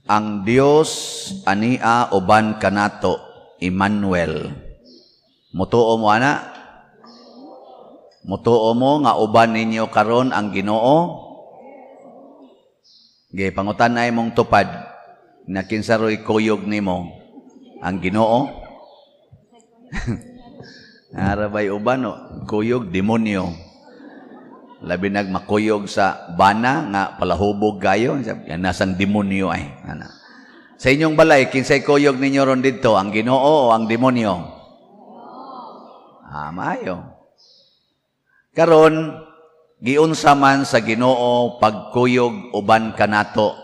ang Dios ania uban kanato, Emmanuel. Mutuo mo ana? Mutuo mo nga uban ninyo karon ang Ginoo? Gay pangutan-ay mong tupad na kinsaroy kuyog nimo ang Ginoo. Arabay uban no, kuyog demonyo. Labi nagmakuyog sa bana nga palahubog gayo, yan nasang demonyo ay. Ana. Sa inyong balay, kinsay kuyog ninyo ron dito, ang Ginoo o ang demonyo? Maayo. Karon, giunsa man sa Ginoo pagkuyog uban kanato.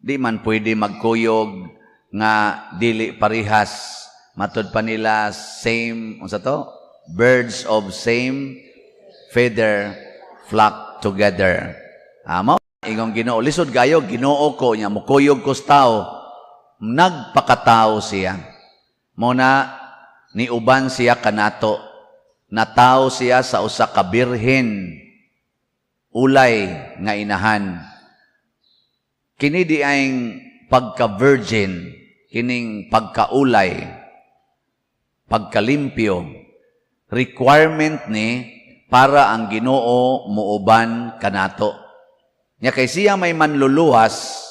Di man pwede magkuyog nga dili parihas. Matod pa nila same, unsa to? Birds of same feather flock together. Amo, ingong Ginoo lisod gayo, Ginoo ko nya mukuyog ko sa tao. Nagpakatao siya. Muna ni uban siya kanato. Natao siya sa usa ka birhen. Ulay nga inahan. Kini di aing pagka-virgin, kining pagkaulay, pagkalimpyo, requirement ni para ang Ginoo muuban kanato. Nya kay siya may manluluwas,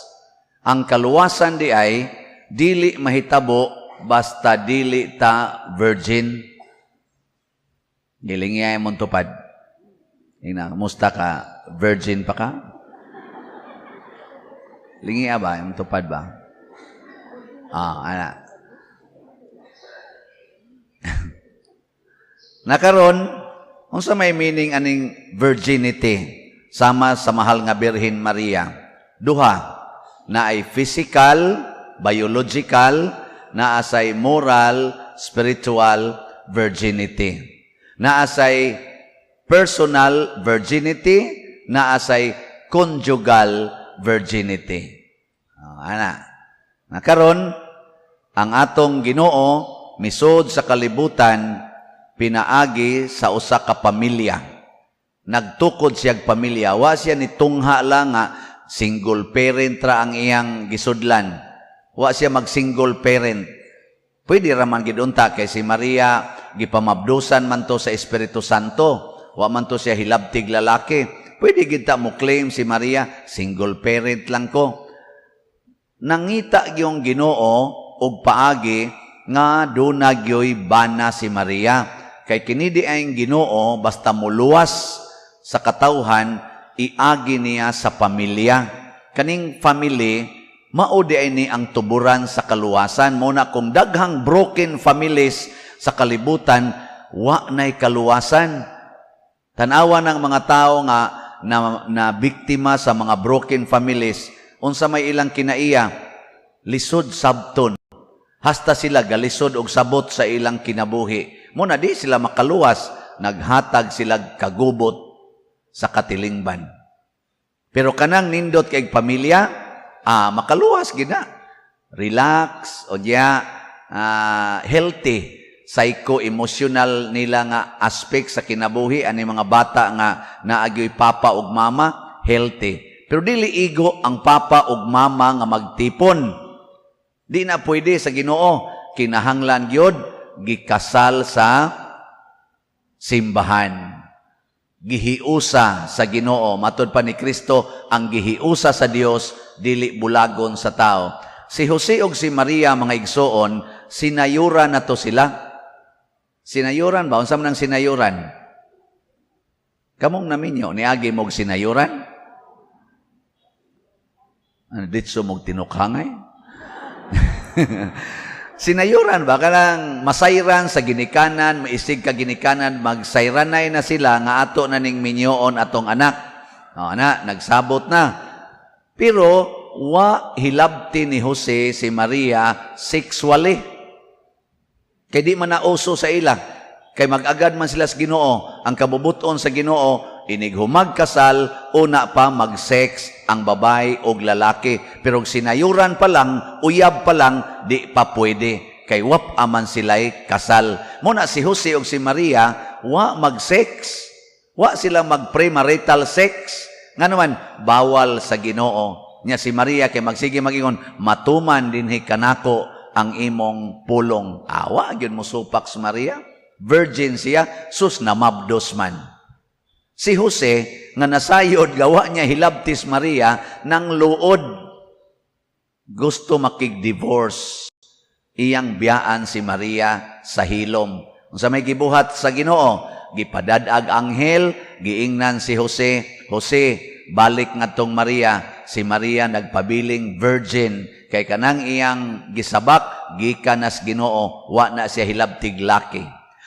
ang kaluwasan di ay dili mahitabo basta dili ta virgin. Gilingi ay mong tupad. Musta ka? Virgin pa ka? Lingi ba? Yung tupad ba? Ana. Nakaron, unsa may meaning aning virginity sama sa mahal nga Birhen Maria? Duha, na ay physical, biological, na asay moral, spiritual virginity. Na asay personal virginity, na asay conjugal virginity. Ana. Nakaron, ang atong Ginoo misod sa kalibutan pinaagi sa usa ka pamilya. Nagtukod siyag pamilya. Wa siya ni tungha lang nga single parent ra ang iyang gisudlan. Wa siya mag-single parent. Pwede raman gid unta kay si Maria gipamabdusan man to sa Espiritu Santo. Wa man to siya hilabtig lalaki. Pwede gid ta mo claim si Maria single parent lang ko. Nangita gyung Ginoo og paagi nga duna gyoy bana si Maria. Kay kini di ay Ginoo basta muluwas sa katawhan iagi niya sa pamilya. Kaning family mao di ay ni ang tuburan sa kaluwasan. Muna kung daghang broken families sa kalibutan, wa na'y kaluwasan. Tanawa ng mga tao nga na biktima sa mga broken families, unsa may ilang kinaiya, lisod sabton. Hasta sila galisod og sabot sa ilang kinabuhi. Muna di sila makaluwas, naghatag sila kagubot sa katilingban. Pero kanang nindot kay pamilya, makaluwas gina. Relax o diya healthy psycho-emotional nila nga aspect sa kinabuhi ani mga bata nga naagyoy papa ug mama healthy. Pero dili igo ang papa ug mama nga magtipon. Di na pwede sa Ginoo. Kinahanglan gyud gikasal sa simbahan. Gihiusa sa Ginoo. Matod pa ni Kristo, ang gihiusa sa Dios dili bulagon sa tao. Si Jose ug si Maria mga igsoon, sinayuran na to sila. Sinayuran ba? Unsa man ang sinayuran? Kamong naminyo niagi mog sinayuran? Ano ditso mog tinukhangay? Sinayuran ba? Kanang masayran sa ginikanan, maisig ka ginikanan, magsayranay na sila nga ato na ning minyoon atong anak. Nagsabot na. Pero, wa hilabti ni Jose si Maria sexually. Kay di man nauso sa ila. Kay mag-agad man sila sa Ginoo. Ang kabubuton sa Ginoo, inighumag kasal, una pa mag-sex ang babay o lalaki. Pero sinayuran pa lang, uyab pa lang, di pa pwede. Kay wap aman sila'y kasal. Muna si Jose o si Maria, wa mag-sex. Wa sila mag-premarital sex. Nga naman, bawal sa Ginoo. Nya si Maria kay magsige magingon, matuman dinhi kanako ang imong pulong. Awa gyud mo supak si Maria. Virgin siya, sus na mabdos man. Si Jose nga nasayod gawa niya hilabtis Maria nang luod gusto makig-divorce. Iyang biyaan si Maria sa hilom. Unsa may gibuhat sa Ginoo, gipadadag anghel, giingnan si Jose, Jose, balik ngadtong Maria. Si Maria nagpabiling virgin kay kanang iyang gisabak gikan nas Ginoo, wa na siya hilabtig laki.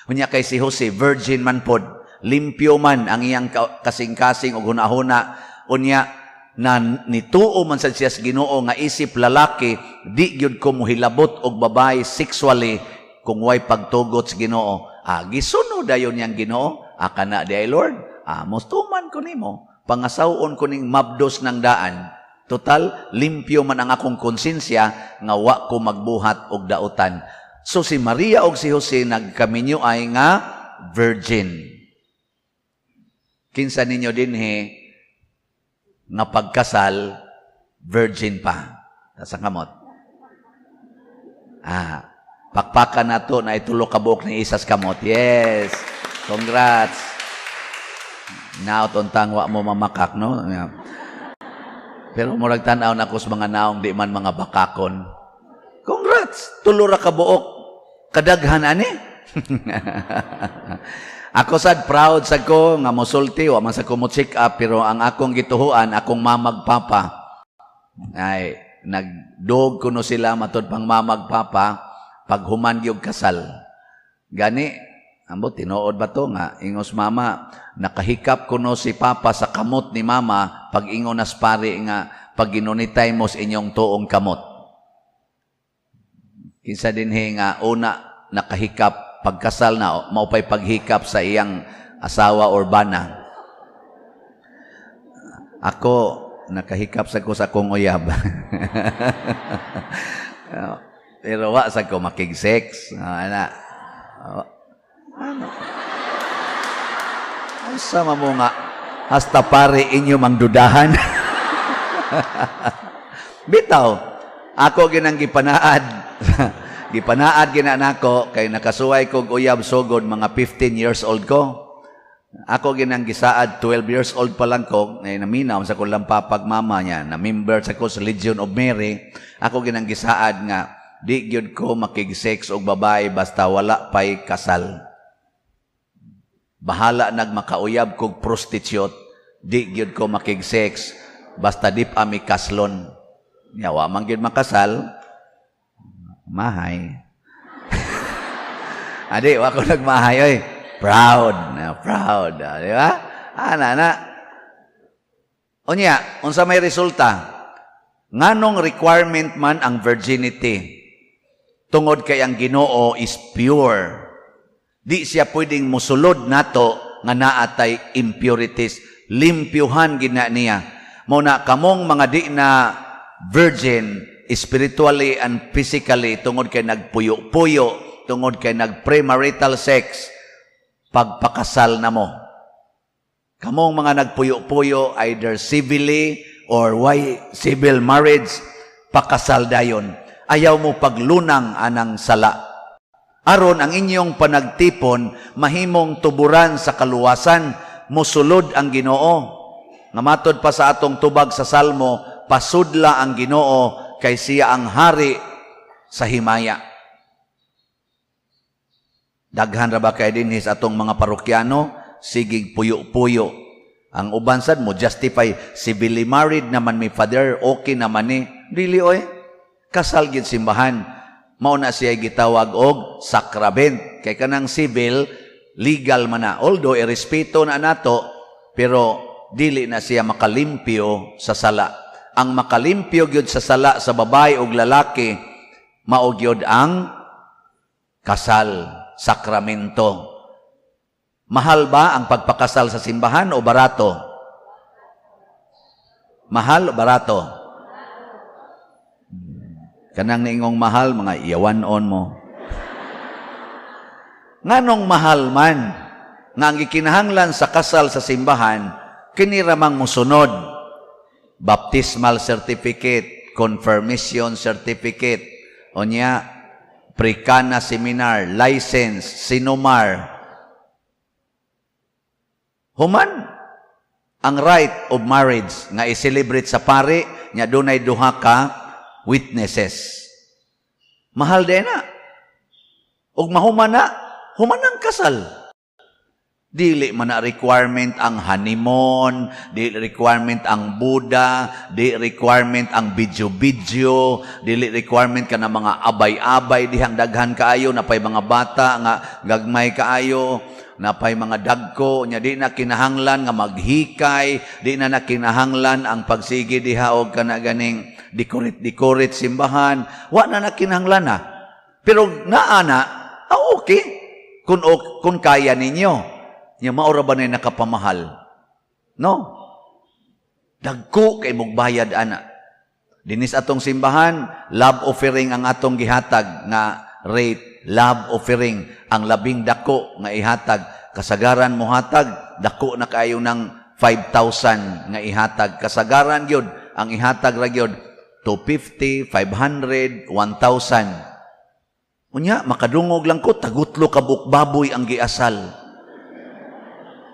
Unya kay si Jose virgin man pod, limpyo man ang iyang kasing-kasing ug hunahuna. Unya na nituo man sad siya sa Ginoo nga isip lalaki, di gyud ko mohilabot og babae sexually kung way pagtugot sa Ginoo. Gisunod dayon yang Ginoo, kana di ay Lord, mustuman ko nimo, pangasawon ko ning mabdos ng daan. Total, limpyo man ang akong konsensya nga wa ko magbuhat og dautan. So si Maria og si Jose nagkaminyo ay nga virgin. Kinsa ninyo dinhi nga pagkasal virgin pa. Sa kamot. Pakpakan na to na itulo ka buok ni isas kamot. Yes. Congrats. Now, tontang wa mo mamakak, no? Pero murag tanaw na ko sa mga naong di man mga bakakon. Congrats. Tulo ra ka buok. Kadaghan ani. Ako sad proud sad ko nga mosulti wa man sa ko mo check up, pero ang akong gituhuan akong mamagpapa ay nagdog kuno sila matud pang mamagpapa pag human gyud kasal. Gani ambo tinuod ba to nga ingos mama nakahikap kuno si papa sa kamot ni mama pag ingon nas pare nga pag ginunitay mo sa inyong tuong kamot. Kinsa dinhi nga una nakahikap pagkasal na maupay paghikap sa iyang asawa or bana. Ako nakahikap sa ko sa kong uyab. Pero wa sa ko makig-sex. Ano? Sama mo nga hasta pare inyo mangdudahan. Bitaw, ako ginang gipanaad. Gipanaad ginanako kay nakasuway kog uyab sugod mga 15 years old ko. Ako ginang gisaad 12 years old pa lang ko, ngay naminaw sa kulang papag mama niya, na member sa ko sa Legion of Mary. Ako ginang gisaad nga di gyud ko makig-sex og babae basta wala pay kasal. Bahala nagmakauyab kog prostitute, di gyud ko makig-sex basta dip ami kaslon. Yawa man gyud makasal. Mahay. Adi, wa ko nagmahay oy. Proud, proud, di ba? Ana. Unya, unsa may resulta? Nganong requirement man ang virginity? Tungod kay ang Ginoo is pure. Di siya pwedeng musulod nato nga naatay impurities. Limpyuhan gina niya. Muna kamong mga di na virgin spiritually and physically tungod kay nagpuyo-puyo, tungod kay nag-premarital sex, pagpakasal na mo. Kamong mga nagpuyo-puyo, either civilly or civil marriage, pakasal dayon. Ayaw mo paglunang anang sala. Aron ang inyong panagtipon, mahimong tuburan sa kaluwasan, musulod ang Ginoo. Namatod pa sa atong tubag sa Salmo, pasudla ang Ginoo, kay siya ang hari sa himaya. Daghan ra ba kay dinhi sa atong mga parokyano sigig puyo-puyo. Ang uban sad mo justify civilly married naman mi father, okay naman ni. Dili oy. Kasal gid simbahan. Mao na siya gitawag og sakrament. Kay kanang civil legal man na. Although irespeto na nato, pero dili na siya makalimpyo sa sala. Ang makalimpyo gyud sa sala sa babae ug lalaki mao gyud ang kasal, sakramento. Mahal ba ang pagpakasal sa simbahan o barato? Mahal o barato? Kanang niingong mahal, mga iyawanon mo. Nganong mahal man nga ang gikinahanglan sa kasal sa simbahan, kini ramang musunod. baptismal certificate, confirmation certificate, unya Precana seminar, license, sinumar. Human ang right of marriage nga i-celebrate sa pari nya dunay duha ka witnesses. Mahal din na. Ug mahuman na, human ang kasal. Dili man na requirement ang honeymoon, dili requirement ang Buddha, dili requirement ang video-video, dili requirement ka na mga abay-abay, dihang daghan kaayo, napay mga bata nga gagmay kaayo, napay mga dagko, nya di na kinahanglan nga maghikay, di na kinahanglan ang pagsigi diha og kana ganing decorate simbahan, wa na kinahanglan na. Pero naana, okay, kung kaya ninyo. Nya maura ba na nakapamahal? No? Dagko kay mugbayad ana. Dinis atong simbahan, love offering ang atong gihatag nga rate, love offering ang labing dako nga ihatag. Kasagaran mo hatag, dako na kayo ng 5,000 nga ihatag. Kasagaran gyud ang ihatag ra gyud 250, 500, 1,000. Unya makadungog lang ko tagutlo ka bukbaboy ang giasal.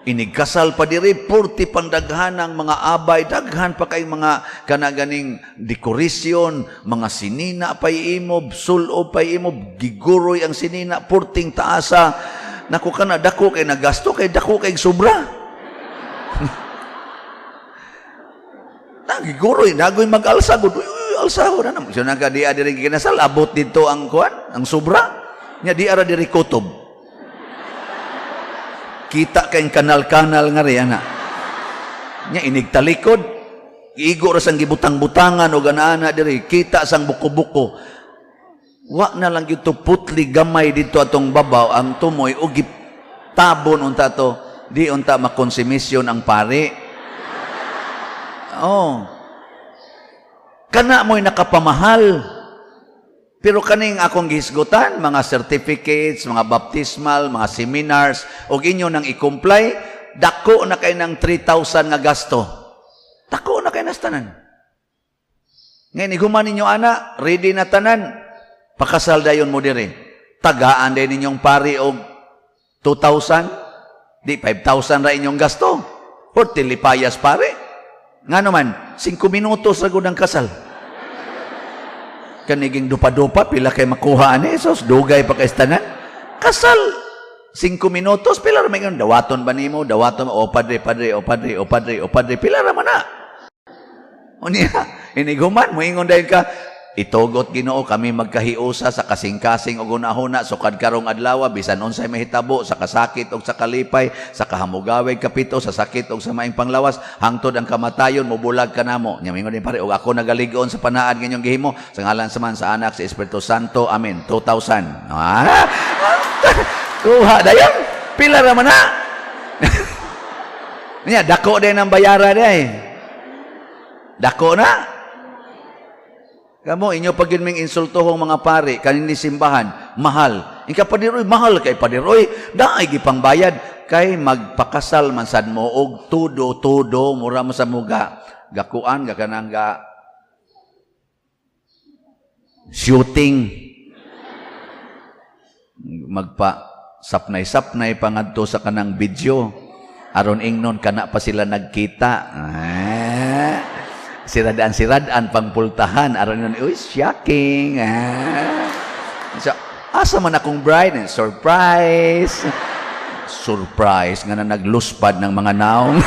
Inigkasal pa diri, 40 pandaghan ang mga abay, daghan pa kay mga kanaganing dekorasyon, mga sinina pay imob, sulo pay imob, giguroy ang sinina, 40 taasa. Naku ka na, dako kay nagasto, kay dako kay sobra. Giguroy, nagoy mag-alsagod, alsagod na naman. So nagkadiya diri kinasal, abot dito ang kuan, ang sobra. Nya di ara diri kutob. Kita kayong kanal-kanal nga rin, ana. Nya, inigtalikod. Iigo rasang gibutang-butangan o ganaana diri. Kita sang buko-buko. Wa na lang ito putli gamay dito atong babaw, ang tumoy, o tabon unta to. Di unta makonsumisyon ang pari. Oh. Kana mo'y nakapamahal. Pero kaning akong gihisgutan, mga certificates, mga baptismal, mga seminars, o inyo nang i-comply, dako na kayo ng 3,000 nga gasto. Dako na kayo nastanan. Ngayon, iguman ninyo ana, ready na tanan, pakasal dayon mo dire. Tagaan din ninyong pari og 2,000, di 5,000 ra inyong gasto. Or tilipayas pare. Nga naman, 5 minutos ragod ang kasal. Kaniging dupa-dupa, pila kay makuha ani, sos, dugay pa kay istanan. Kasal, 5 minutos, pila ramay yun, dawaton ba nimo, dawaton, o padre, pila raman na. O niya, iniguman, muingon dahil ka, itugot Ginoo kami magkahiusa sa kasing-kasing o gunahuna, sukad karong adlaw, bisan unsay mahitabo, sa kasakit o sa kalipay, sa kahamugaway kapito, sa sakit o sa maing panglawas, hangtod ang kamatayon, mubulag ka namo. Nya mingon din pare, o ako nagaligon sa panaad ngayong gihimo, sa ngalan saman sa anak, sa Espiritu Santo, amen. 2,000. Kuha dayon, pila raman na. Nya, dako din ang bayara day. Dako na. Kamu, inyo pag yun ming insultohong mga pari, kanini simbahan, mahal. Ika padiroy, mahal kay padiroy, daay gipang bayad, kay magpakasal man sad mo, og tudo, mura mo sa muga, gakuan, gakanang ga, shooting, magpa, sapnay-sapnay pangadto sa kanang video, aron ingnon kana pa sila nagkita. Siradaan pangpultahan aron nun, uy, shocking. So, asa man akong bride? Surprise nga na nagluspad ng mga naong.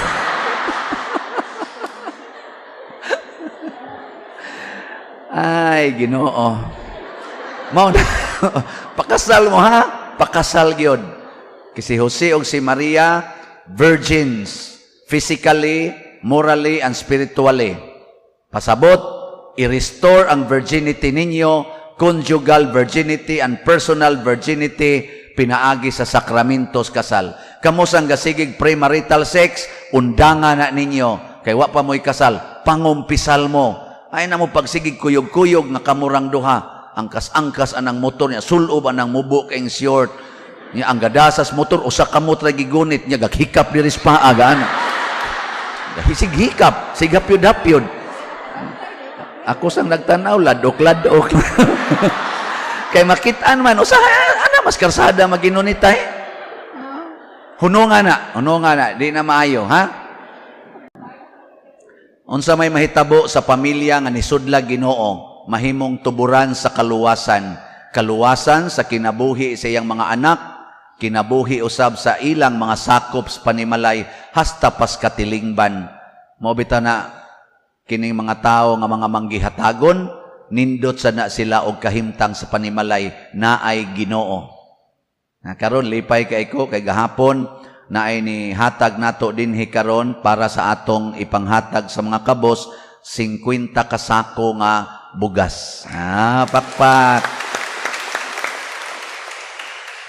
Ay, Ginoo. Mao na. Pakasal mo ha? Pakasal gyud. Si Jose o si Maria, virgins, physically, morally, and spiritually. Pasabot, i-restore ang virginity ninyo, conjugal virginity and personal virginity, pinaagi sa sakramentos kasal. Kamusang gasigig premarital sex, undangan na ninyo. Kay wa pa mo'y kasal, pangumpisal mo. Ay na mo pagsigig kuyog-kuyog na kamurang duha. Angkas-angkas anang motor niya, sulob anang mubo kayong short. Niya ang gadasas motor, usa kamot ra gigunit niya, gaghikap diri sa paa, gaan. Sig hikap, sigap yun. Ako sang nagtanaw, ladok-ladok. Kay makitaan man, ana mas karsada maginunitay. Hunungan na, di na maayo, ha? Unsa may mahitabo sa pamilya nga nisudla Ginoo, mahimong tuburan sa kaluwasan. Kaluwasan sa kinabuhi sa iyang mga anak, kinabuhi usab sa ilang mga sakop sa panimalay, hasta pas katilingban. Mobita na, kining mga tao nga mga manggihatagon, nindot sa na sila og kahimtang sa panimalay na ay Ginoo. Karon lipay kay ko kay gahapon na ay ni hatag nato dinhi karon para sa atong ipanghatag sa mga kabos 50 ka sako nga bugas. Pakpak.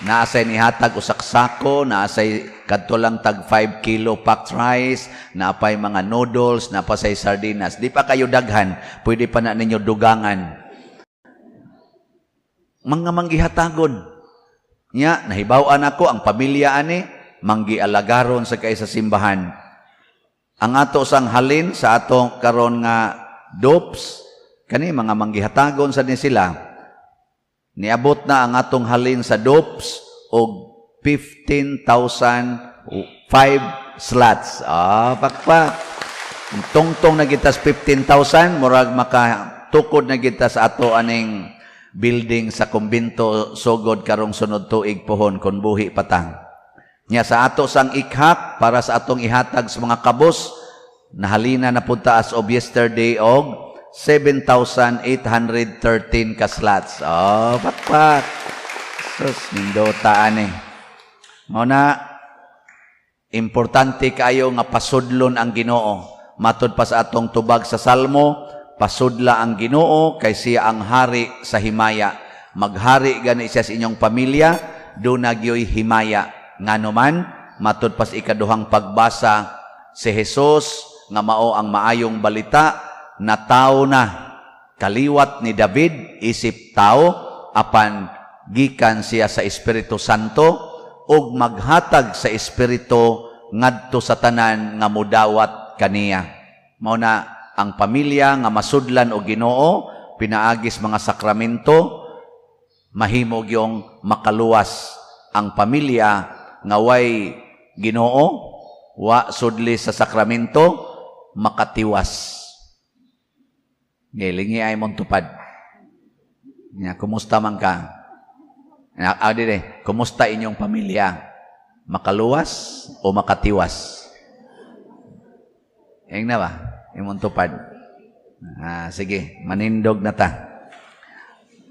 Naasay ni hatag usak sako, naasay kadto lang tag 5 kilo packed rice, naapay mga noodles, napasay sardinas. Di pa kayo daghan, pwede pa na ninyo dugangan. Mga manggihatagon. Nya, nahibaw-an ako ang pamilya ani, manggialagaron sa kay sa simbahan. Ang ato sang halin sa atong karon nga dopes, kani mga manggihatagon sa ni sila. Niabot na ang atong halin sa dopes og 15,005 slots. Pakpak. Tungtong na kita sa 15,000, murag makatukod na kita sa ato aning building sa kumbinto sugod karong sunod tuig pohon kon buhi patang. Nya sa ato sang ikhap para sa atong ihatag sa mga kabos, nahalina na punta as of yesterday og 7,813 ka slots. Pakpak. Sus, nindotaan eh. Muna, importante kayo nga pasudlon ang Ginoo. Matod pa sa atong tubag sa Salmo, pasudla ang Ginoo kay siya ang hari sa himaya. Maghari gani siya sa inyong pamilya, do nagyoy himaya. Nganuman, matod pa sa ikaduhang pagbasa, si Jesus nga mao ang maayong balita, na tao na kaliwat ni David, isip tao, apan gikan siya sa Espiritu Santo, ug maghatag sa Espiritu ngadto sa tanan nga mudawat kaniya. Mao na ang pamilya nga masudlan og Ginoo, pinaagis mga sakramento, mahimog yung makaluwas ang pamilya nga way Ginoo, wa sudli sa sakramento, makatiwas. Gilingi ay mong tupad. Kumusta man ka? Kumusta inyong pamilya? Makaluwas o makatiwas? Yung na ba? Imong tupad. Sige, manindog na ta.